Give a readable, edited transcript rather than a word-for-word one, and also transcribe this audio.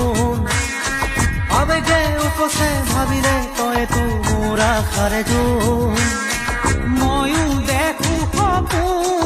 সপোন আবেগে উপচে ভাবিলে তইতো মোৰ আশাৰে জোন ময়ো দেখো সপোন